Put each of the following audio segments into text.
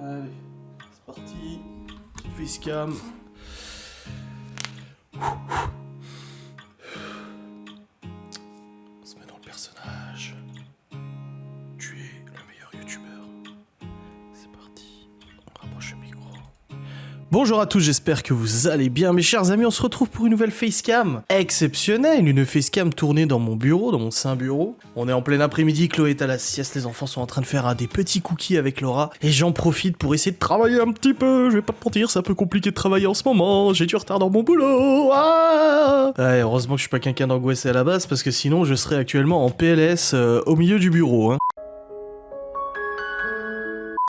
Allez, c'est parti. Petite facecam. On se met dans le personnage. Tu es le meilleur youtubeur. C'est parti. On rapproche le micro. Bonjour à tous, j'espère que vous allez bien mes chers amis, on se retrouve pour une nouvelle facecam exceptionnelle, une facecam tournée dans mon bureau, dans mon saint bureau. On est en plein après-midi, Chloé est à la sieste, les enfants sont en train de faire des petits cookies avec Laura et j'en profite pour essayer de travailler un petit peu, je vais pas te mentir, c'est un peu compliqué de travailler en ce moment, j'ai du retard dans mon boulot. Ouais, heureusement que je suis pas quelqu'un d'angoissé à la base parce que sinon je serais actuellement en PLS au milieu du bureau.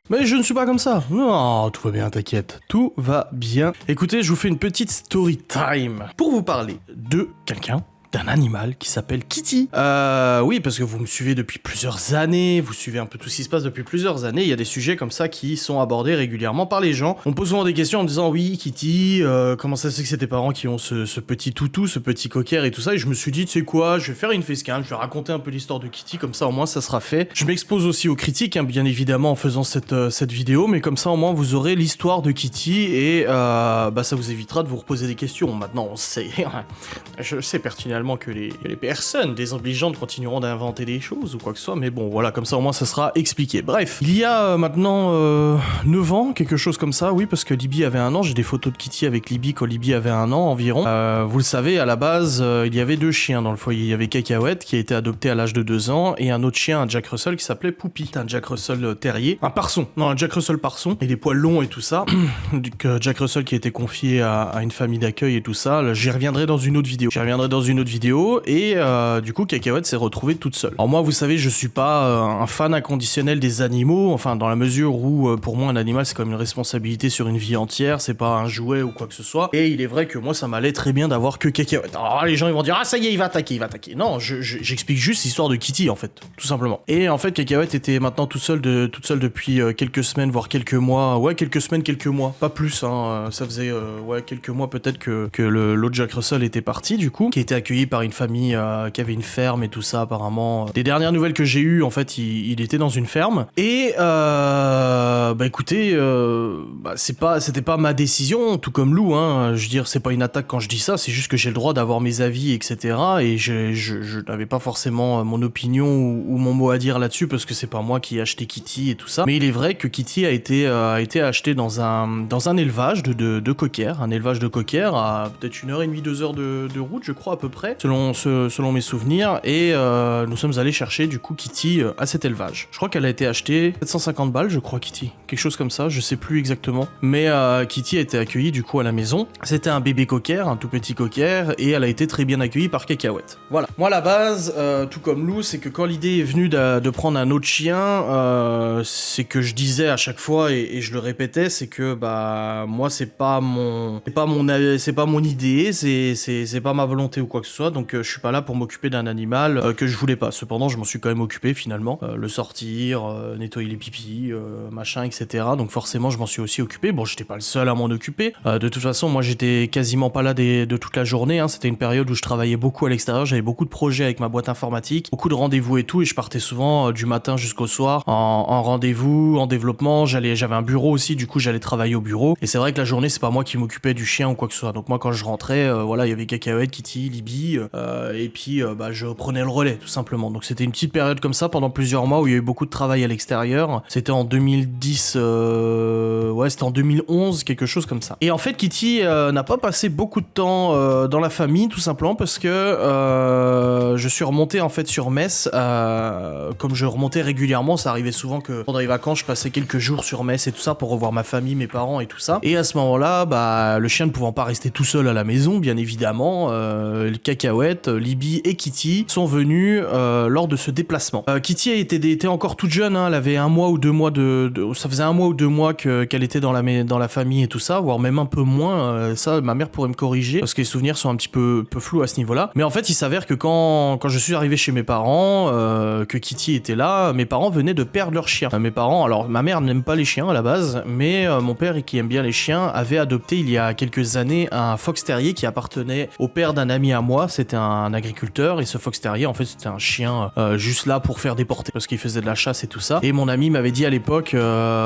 Mais je ne suis pas comme ça. Non, tout va bien, t'inquiète. Tout va bien. Écoutez, je vous fais une petite story time pour vous parler de quelqu'un, d'un animal qui s'appelle Kitty. Oui, parce que vous me suivez depuis plusieurs années, vous suivez un peu tout ce qui se passe depuis plusieurs années, il y a des sujets comme ça qui sont abordés régulièrement par les gens. On me pose souvent des questions en me disant, oui, Kitty, comment ça se fait que c'est tes parents qui ont ce petit toutou, ce petit cocker et tout ça, et je me suis dit, tu sais quoi, je vais faire une facecam, je vais raconter un peu l'histoire de Kitty, comme ça au moins ça sera fait. Je m'expose aussi aux critiques, hein, bien évidemment, en faisant cette vidéo, mais comme ça au moins vous aurez l'histoire de Kitty, et ça vous évitera de vous reposer des questions. Maintenant, on sait, je sais pertinemment que les personnes désobligeantes continueront d'inventer des choses ou quoi que ce soit, mais bon, voilà, comme ça au moins ça sera expliqué. Bref, il y a maintenant 9 ans, quelque chose comme ça, oui, parce que Libby avait 1 an, j'ai des photos de Kitty avec Libby quand Libby avait 1 an environ. Vous le savez, à la base, il y avait 2 chiens dans le foyer, il y avait Cacahuète qui a été adopté à l'âge de 2 ans, et un autre chien, un Jack Russell qui s'appelait Poupie, un Jack Russell terrier, un parson, non, un Jack Russell parson, et des poils longs et tout ça, Jack Russell qui a été confié à une famille d'accueil et tout ça, j'y reviendrai dans une autre vidéo. Et du coup Cacahuète s'est retrouvée toute seule. Alors moi vous savez je suis pas un fan inconditionnel des animaux, enfin dans la mesure où pour moi un animal c'est comme une responsabilité sur une vie entière, c'est pas un jouet ou quoi que ce soit, et il est vrai que moi ça m'allait très bien d'avoir que Cacahuète. Alors les gens ils vont dire ah ça y est il va attaquer. Non, j'explique juste l'histoire de Kitty en fait, tout simplement. Et en fait Cacahuète était maintenant toute seule depuis quelques semaines voire quelques mois, quelques mois, pas plus hein, ça faisait quelques mois peut-être que l'autre Jack Russell était parti du coup, qui était accueilli par une famille qui avait une ferme et tout ça apparemment. Des dernières nouvelles que j'ai eues, en fait, il était dans une ferme. Et écoutez, c'était pas ma décision, tout comme Lou, hein. Je veux dire, c'est pas une attaque quand je dis ça, c'est juste que j'ai le droit d'avoir mes avis, etc. Et je n'avais pas forcément mon opinion ou mon mot à dire là-dessus parce que c'est pas moi qui ai acheté Kitty et tout ça. Mais il est vrai que Kitty a été acheté dans un élevage de cockers, un élevage de cockers à peut-être 1h30, 2 heures de route, je crois à peu près, selon mes souvenirs, et nous sommes allés chercher du coup Kitty à cet élevage. Je crois qu'elle a été achetée 750 balles, je crois, Kitty, quelque chose comme ça, je sais plus exactement, mais Kitty a été accueillie du coup à la maison. C'était un bébé cocker, un tout petit cocker, et elle a été très bien accueillie par Cacahuète. Voilà. Moi à la base, tout comme Lou, c'est que quand l'idée est venue de prendre un autre chien, c'est que je disais à chaque fois et je le répétais, c'est que moi c'est pas mon idée, c'est pas ma volonté ou quoi que ce soit, donc je suis pas là pour m'occuper d'un animal que je voulais pas. Cependant je m'en suis quand même occupé finalement, le sortir, nettoyer les pipis, machin, etc. Donc forcément je m'en suis aussi occupé. Bon, j'étais pas le seul à m'en occuper, de toute façon moi j'étais quasiment pas là de toute la journée, hein. C'était une période où je travaillais beaucoup à l'extérieur, j'avais beaucoup de projets avec ma boîte informatique, beaucoup de rendez-vous et tout, et je partais souvent du matin jusqu'au soir en rendez-vous, en développement. J'avais un bureau aussi, du coup j'allais travailler au bureau, et c'est vrai que la journée c'est pas moi qui m'occupais du chien ou quoi que ce soit. Donc moi quand je rentrais, il y avait Cacahuète, Kitty, Libby, et puis je prenais le relais tout simplement. Donc c'était une petite période comme ça pendant plusieurs mois où il y a eu beaucoup de travail à l'extérieur. C'était en 2010, c'était en 2011, quelque chose comme ça. Et en fait Kitty n'a pas passé beaucoup de temps dans la famille, tout simplement parce que je suis remonté en fait sur Metz, comme je remontais régulièrement, ça arrivait souvent que pendant les vacances je passais quelques jours sur Metz et tout ça pour revoir ma famille, mes parents et tout ça. Et à ce moment-là, le chien ne pouvant pas rester tout seul à la maison, bien évidemment, Cacahuète, Libby et Kitty sont venus lors de ce déplacement. Kitty était encore toute jeune, hein, elle avait 1 mois ou 2 mois ça faisait 1 mois ou 2 mois qu'elle était dans la famille et tout ça, voire même un peu moins. Ça, ma mère pourrait me corriger parce que les souvenirs sont un petit peu flous à ce niveau-là. Mais en fait, il s'avère que quand je suis arrivé chez mes parents, que Kitty était là, mes parents venaient de perdre leur chien. Mes parents, alors ma mère n'aime pas les chiens à la base, mais mon père, qui aime bien les chiens, avait adopté il y a quelques années un fox terrier qui appartenait au père d'un ami à moi. C'était un agriculteur, et ce fox terrier en fait c'était un chien juste là pour faire des portées parce qu'il faisait de la chasse et tout ça. Et mon ami m'avait dit à l'époque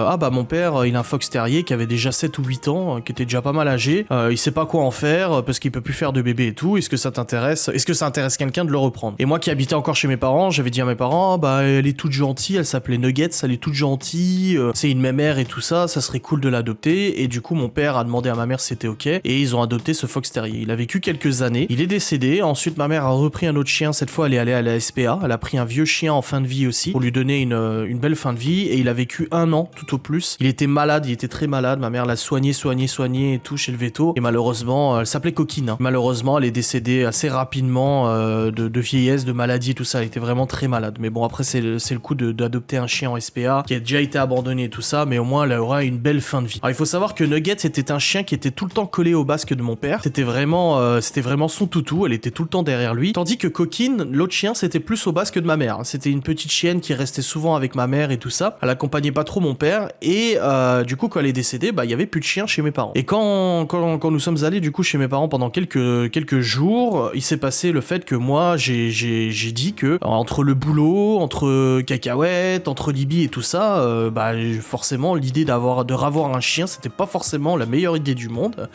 ah bah mon père, il a un fox terrier qui avait déjà 7 ou 8 ans, qui était déjà pas mal âgé, il sait pas quoi en faire parce qu'il peut plus faire de bébé et tout, est-ce que ça t'intéresse? Est-ce que ça intéresse quelqu'un de le reprendre? Et moi qui habitais encore chez mes parents, j'avais dit à mes parents, bah elle est toute gentille, elle s'appelait Nuggets, elle est toute gentille, c'est une mémère et tout ça, ça serait cool de l'adopter. Et du coup mon père a demandé à ma mère si c'était ok, et ils ont adopté ce fox terrier. Il a vécu quelques années, il est décédé, ensuite ma mère a repris un autre chien, cette fois elle est allée à la SPA, elle a pris un vieux chien en fin de vie aussi, pour lui donner une belle fin de vie, et il a vécu 1 an tout au plus. Il était malade, il était très malade, ma mère l'a soigné et tout chez le veto, et malheureusement, elle s'appelait Coquine, hein. Malheureusement elle est décédée assez rapidement de vieillesse, de maladie, tout ça, elle était vraiment très malade. Mais bon, après c'est le coup d'adopter un chien en SPA, qui a déjà été abandonné et tout ça, mais au moins elle aura une belle fin de vie. Alors il faut savoir que Nugget était un chien qui était tout le temps collé au basque de mon père, c'était vraiment son toutou, elle était tout le temps derrière lui, tandis que Coquine, l'autre chien, c'était plus au basque de ma mère. C'était une petite chienne qui restait souvent avec ma mère et tout ça, elle accompagnait pas trop mon père, et du coup quand elle est décédée, bah il y avait plus de chien chez mes parents. Et quand nous sommes allés du coup chez mes parents pendant quelques jours, il s'est passé le fait que moi j'ai dit que entre le boulot, entre cacahuètes, entre Libye et tout ça, bah forcément l'idée de revoir un chien, c'était pas forcément la meilleure idée du monde.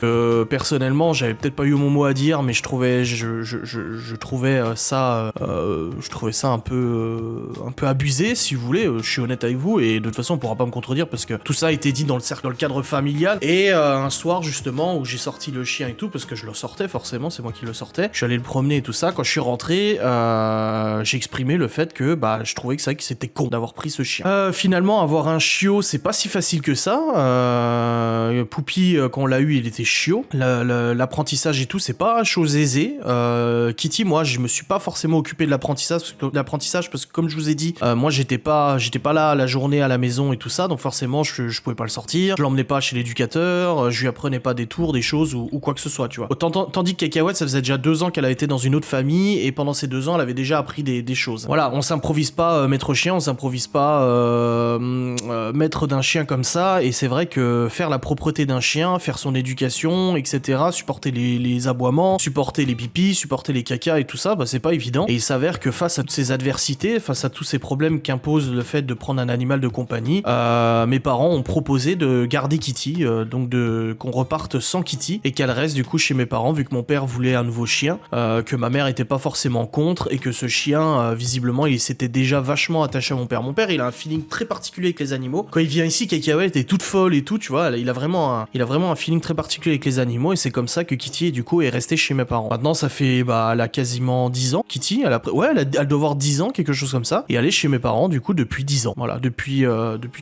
Personnellement, j'avais peut-être pas eu mon mot à dire, mais je trouvais ça un peu abusé, si vous voulez. Je suis honnête avec vous, et de toute façon on pourra pas me contredire parce que tout ça a été dit dans le cadre familial. Et un soir justement où j'ai sorti le chien et tout, parce que je le sortais forcément, c'est moi qui le sortais, je suis allé le promener et tout ça. Quand je suis rentré, j'ai exprimé le fait que bah je trouvais que c'est vrai que c'était con d'avoir pris ce chien. Finalement, avoir un chiot, c'est pas si facile que ça. Poupie, quand on l'a eu, il était chiot. L'apprentissage et tout, c'est pas chose aisée. Kitty, moi, je me suis pas forcément occupé de l'apprentissage parce que comme je vous ai dit, moi j'étais pas là la journée à la maison et tout ça, donc forcément je pouvais pas le sortir. Je l'emmenais pas chez l'éducateur, je lui apprenais pas des tours, des choses ou quoi que ce soit, tu vois. Tandis que Cacahuète, ça faisait déjà 2 ans qu'elle avait été dans une autre famille, et pendant ces 2 ans, elle avait déjà appris des choses. Voilà, on s'improvise pas maître chien, on s'improvise pas maître d'un chien comme ça, et c'est vrai que faire la propreté d'un chien, faire son éducation, etc., supporter les aboiements, supporter les pipis, supporter les cacas et tout ça, bah c'est pas évident. Et il s'avère que face à toutes ces adversités, face à tous ces problèmes qu'impose le fait de prendre un animal de compagnie, mes parents ont proposé de garder Kitty, donc qu'on reparte sans Kitty, et qu'elle reste du coup chez mes parents, vu que mon père voulait un nouveau chien, que ma mère était pas forcément contre, et que ce chien, visiblement, il s'était déjà vachement attaché à mon père. Mon père, il a un feeling très particulier avec les animaux. Quand il vient ici, Cacahuète est toute folle et tout, tu vois, il a vraiment un feeling très particulier avec les animaux, et c'est comme ça que Kitty, du coup, est restée chez mes parents. Maintenant, ça fait, elle a quasiment 10 ans, Kitty, elle doit avoir 10 ans, quelque chose comme ça, et elle est chez mes parents, du coup, depuis 10 ans. Voilà, depuis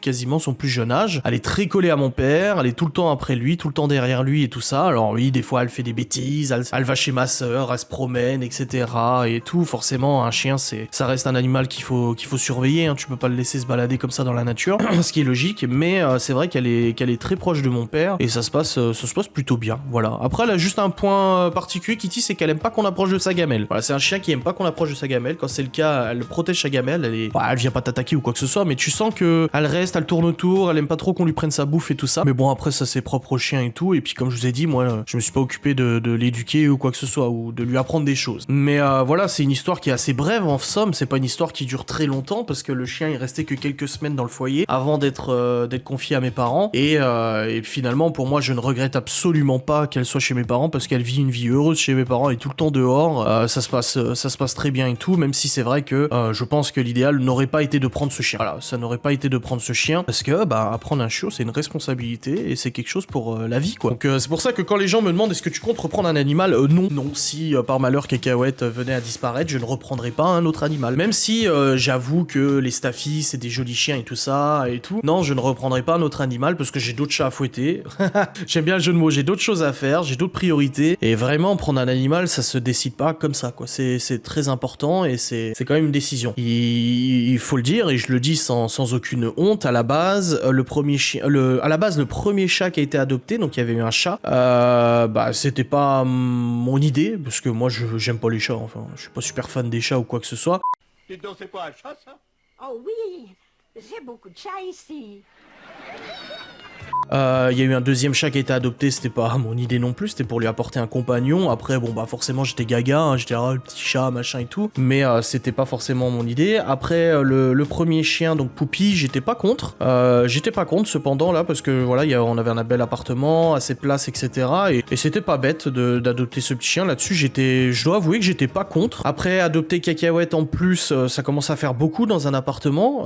quasiment son plus jeune âge. Elle est très collée à mon père, elle est tout le temps après lui, tout le temps derrière lui et tout ça. Alors oui, des fois, elle fait des bêtises, elle va chez ma sœur, elle se promène, etc. et tout. Forcément, un chien, ça reste un animal qu'il faut surveiller, hein. Tu peux pas le laisser se balader comme ça dans la nature, ce qui est logique, mais c'est vrai qu'elle est très proche de mon père, et ça se passe plutôt bien. Voilà. Après, elle a juste un point particulier, Kitty, c'est qu'elle aime pas qu'on approche de sa gamelle. Voilà, c'est un chien qui aime pas qu'on approche de sa gamelle. Quand c'est le cas, elle protège sa gamelle, elle vient pas t'attaquer ou quoi que ce soit, mais tu sens que elle reste, elle tourne autour, elle aime pas trop qu'on lui prenne sa bouffe et tout ça. Mais bon, après, ça c'est propre au chien et tout, et puis comme je vous ai dit, moi, je me suis pas occupé de l'éduquer ou quoi que ce soit, ou de lui apprendre des choses. Mais voilà, c'est une histoire qui est assez brève en somme, c'est pas une histoire qui dure très longtemps, parce que le chien il restait que quelques semaines dans le foyer avant d'être confié à mes parents, et finalement pour moi je ne regrette absolument pas qu'elle soit chez mes parents, parce qu'elle vit une vie heureuse chez mes parents, et tout le temps dehors, ça se passe très bien et tout, même si c'est vrai que je pense que l'idéal n'aurait pas été de prendre ce chien. Voilà, ça n'aurait pas été de prendre ce chien, parce que apprendre un chiot c'est une responsabilité, et c'est quelque chose pour la vie, quoi. Donc c'est pour ça que quand les gens me demandent est-ce que tu comptes reprendre un animal, non, si par malheur Cacahuète venait à disparaître, je ne reprendrai pas un autre animal, même si j'avoue que les Staffy c'est des jolis chiens et tout ça et tout. Non, je ne reprendrai pas un autre animal parce que j'ai d'autres chats à fouetter. J'aime bien le jeu de mots, j'ai d'autres choses à faire, j'ai d'autres priorités, et vraiment prendre un animal ça se décide pas comme ça, quoi. C'est très important, et c'est quand même une décision. Il faut le dire, et je le dis sans aucune honte, à la base le premier chat qui a été adopté, donc il y avait eu un chat, c'était pas mon idée, parce que moi j'aime pas les chats, enfin je suis pas super fan des chats ou quoi que ce soit. Dites donc, c'est quoi un chat, ça? Oh oui, j'ai beaucoup de chats ici. Il y a eu un deuxième chat qui a été adopté, c'était pas mon idée non plus, c'était pour lui apporter un compagnon. Après, bon bah forcément j'étais gaga, hein, j'étais le petit chat, machin et tout, mais c'était pas forcément mon idée. Après, le premier chien, donc Poupie, j'étais pas contre. Cependant là, parce que voilà, on avait un bel appartement, assez de place, etc. Et c'était pas bête d'adopter ce petit chien. Là-dessus, je dois avouer que j'étais pas contre. Après, adopter Cacahuète en plus, ça commence à faire beaucoup dans un appartement,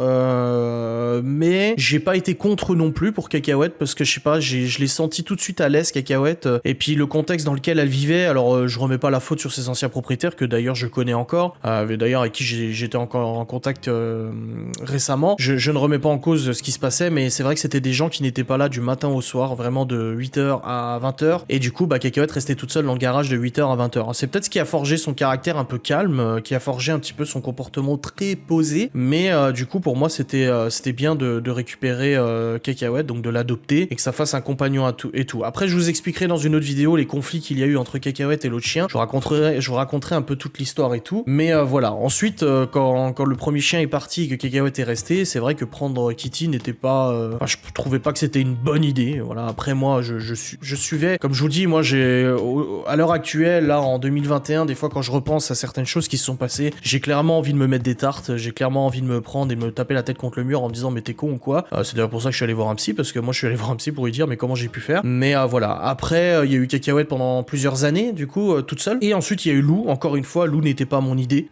mais j'ai pas été contre non plus pour Cacahuète, parce que je sais pas, je l'ai senti tout de suite à l'aise, Cacahuète, et puis le contexte dans lequel elle vivait. Alors je remets pas la faute sur ses anciens propriétaires, que d'ailleurs je connais encore, d'ailleurs avec qui j'étais encore en contact récemment. Je ne remets pas en cause ce qui se passait, mais c'est vrai que c'était des gens qui n'étaient pas là du matin au soir, vraiment de 8h à 20h, et du coup bah Cacahuète restait toute seule dans le garage de 8h à 20h. C'est peut-être ce qui a forgé son caractère un peu calme, qui a forgé un petit peu son comportement très posé, mais du coup pour moi c'était bien de récupérer Cacahuète, donc de l'adopter, et que ça fasse un compagnon et tout. Après je vous expliquerai dans une autre vidéo les conflits qu'il y a eu entre Cacahuète et l'autre chien, je vous raconterai un peu toute l'histoire et tout, mais voilà. Ensuite quand le premier chien est parti et que Cacahuète est resté, c'est vrai que prendre Kitty n'était pas... je trouvais pas que c'était une bonne idée, voilà. Après moi je suivais, comme je vous dis, moi à l'heure actuelle, là en 2021, des fois quand je repense à certaines choses qui se sont passées, j'ai clairement envie de me mettre des tartes, j'ai clairement envie de me prendre et me taper la tête contre le mur en me disant mais t'es con ou quoi. C'est d'ailleurs pour ça que je suis allé voir un psy, parce que moi je suis allé voir un psy pour lui dire mais comment j'ai pu faire. Mais voilà, après il y a eu Cacahuète pendant plusieurs années du coup toute seule, et ensuite il y a eu Lou. Encore une fois, Lou n'était pas mon idée.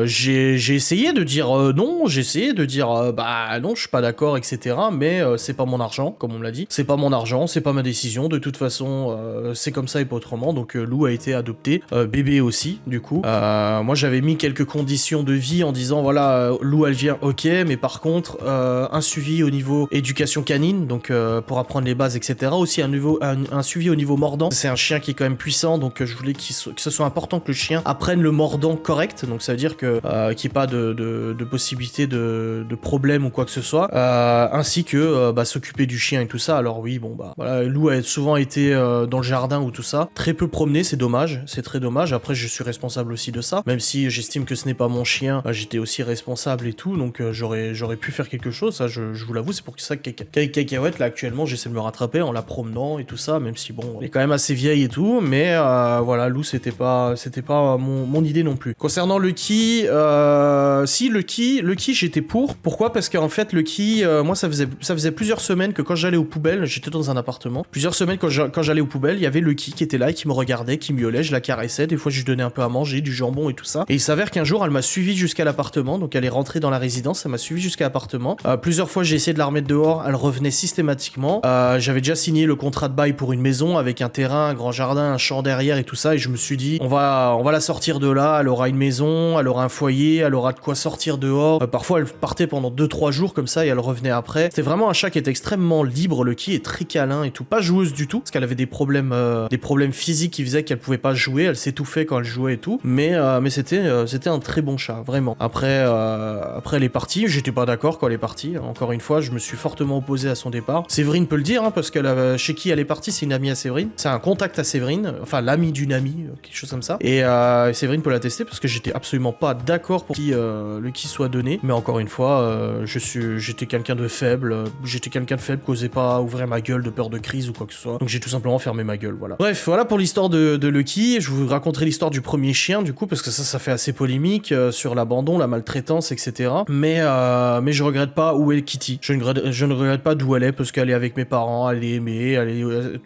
J'ai essayé de dire non, j'ai essayé de dire bah non, je suis pas d'accord, etc. Mais c'est pas mon argent, comme on me l'a dit, c'est pas mon argent, c'est pas ma décision, de toute façon c'est comme ça et pas autrement. Donc Lou a été adopté, bébé aussi du coup. Moi j'avais mis quelques conditions de vie en disant voilà, Lou elle vient, ok, mais par contre un suivi au niveau éducation canine, donc pour apprendre les bases, etc. Aussi un suivi au niveau mordant. C'est un chien qui est quand même puissant, donc je voulais que ce soit important que le chien apprenne le mordant correct, donc ça veut dire que qu'il n'y ait pas de possibilité de problème ou quoi que ce soit, ainsi que s'occuper du chien et tout ça. Alors oui, bon bah voilà, Lou a souvent été dans le jardin ou tout ça, très peu promené, c'est dommage, c'est très dommage. Après je suis responsable aussi de ça, même si j'estime que ce n'est pas mon chien, j'étais aussi responsable et tout, donc j'aurais pu faire quelque chose, ça je vous l'avoue. C'est pour ça qu'avec Cacahuète là actuellement j'essaie de me rattraper en la promenant et tout ça, même si bon elle est quand même assez vieille et tout, mais voilà, Lou c'était pas mon idée non plus. Concernant Lucky, si Lucky j'étais pour. Pourquoi? Parce qu'en fait Lucky, moi ça faisait plusieurs semaines que quand j'allais aux poubelles, j'étais dans un appartement, plusieurs semaines quand j'allais aux poubelles, il y avait Lucky qui était là et qui me regardait, qui miaulait, je la caressais, des fois je lui donnais un peu à manger, du jambon et tout ça. Et il s'avère qu'un jour elle m'a suivi jusqu'à l'appartement, donc elle est rentrée dans la résidence, elle m'a suivi jusqu'à l'appartement. Plusieurs fois j'ai essayé de la remettre dehors, elle revenait systématiquement. J'avais déjà signé le contrat de bail pour une maison avec un terrain, un grand jardin, un champ derrière et tout ça, et je me suis dit on va la sortir de là, elle aura une maison, elle aura un foyer, elle aura de quoi sortir dehors. Parfois elle partait pendant 2-3 jours comme ça et elle revenait après. C'était vraiment un chat qui était extrêmement libre, Lucky est très câlin et tout, pas joueuse du tout, parce qu'elle avait des problèmes physiques qui faisaient qu'elle pouvait pas jouer, elle s'étouffait quand elle jouait et tout, mais c'était un très bon chat, vraiment. Après elle est partie, j'étais pas d'accord quand elle est partie, encore une fois, je me suis fortement opposé à son départ. Séverine peut le dire, hein, parce chez qui elle est partie, c'est une amie à Séverine, c'est un contact à Séverine, enfin l'ami d'une amie, quelque chose comme ça, et Séverine peut l'attester parce que j'étais absolument pas d'accord pour qui Lucky soit donné, mais encore une fois, j'étais quelqu'un de faible, qui osait pas ouvrir ma gueule de peur de crise ou quoi que ce soit, donc j'ai tout simplement fermé ma gueule, voilà. Bref, voilà pour l'histoire de Lucky. Je vous raconterai l'histoire du premier chien du coup, parce que ça fait assez polémique sur l'abandon, la maltraitance, etc. Mais je regrette pas où est Kitty. Je ne regrette pas d'où elle est, parce qu'elle est avec mes parents, elle est aimée,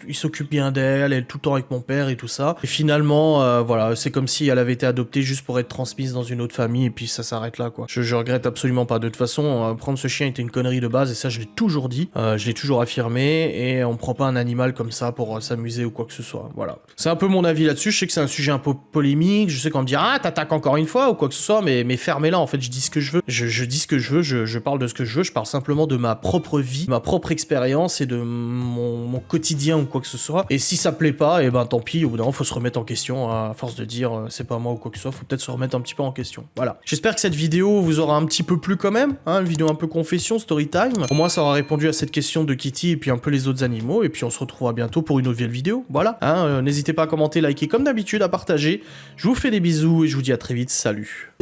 il s'occupe bien d'elle, elle est tout le temps avec mon père et tout ça. Et finalement, voilà, c'est comme si elle avait été adoptée juste pour être transmise dans une autre famille, et puis ça s'arrête là, quoi. Je regrette absolument pas. De toute façon, prendre ce chien était une connerie de base, et ça je l'ai toujours dit, je l'ai toujours affirmé, et on prend pas un animal comme ça pour s'amuser ou quoi que ce soit. Voilà. C'est un peu mon avis là-dessus. Je sais que c'est un sujet un peu polémique, je sais qu'on me dit ah t'attaques encore une fois ou quoi que ce soit, mais fermez-la, en fait, je dis ce que je veux. Je dis ce que je veux, je parle de ce que je veux, je parle simplement de ma propre vie, ma propre expérience et de mon quotidien ou quoi que ce soit. Et si ça plaît pas, et ben tant pis, au bout d'un moment faut se remettre en question, à force de dire c'est pas moi ou quoi que ce soit, faut peut-être se remettre un petit peu en question. Voilà. J'espère que cette vidéo vous aura un petit peu plu quand même, hein, une vidéo un peu confession, story time. Au moins ça aura répondu à cette question de Kitty et puis un peu les autres animaux, et puis on se retrouvera bientôt pour une nouvelle vidéo. Voilà. Hein, n'hésitez pas à commenter, liker comme d'habitude, à partager. Je vous fais des bisous et je vous dis à très vite. Salut.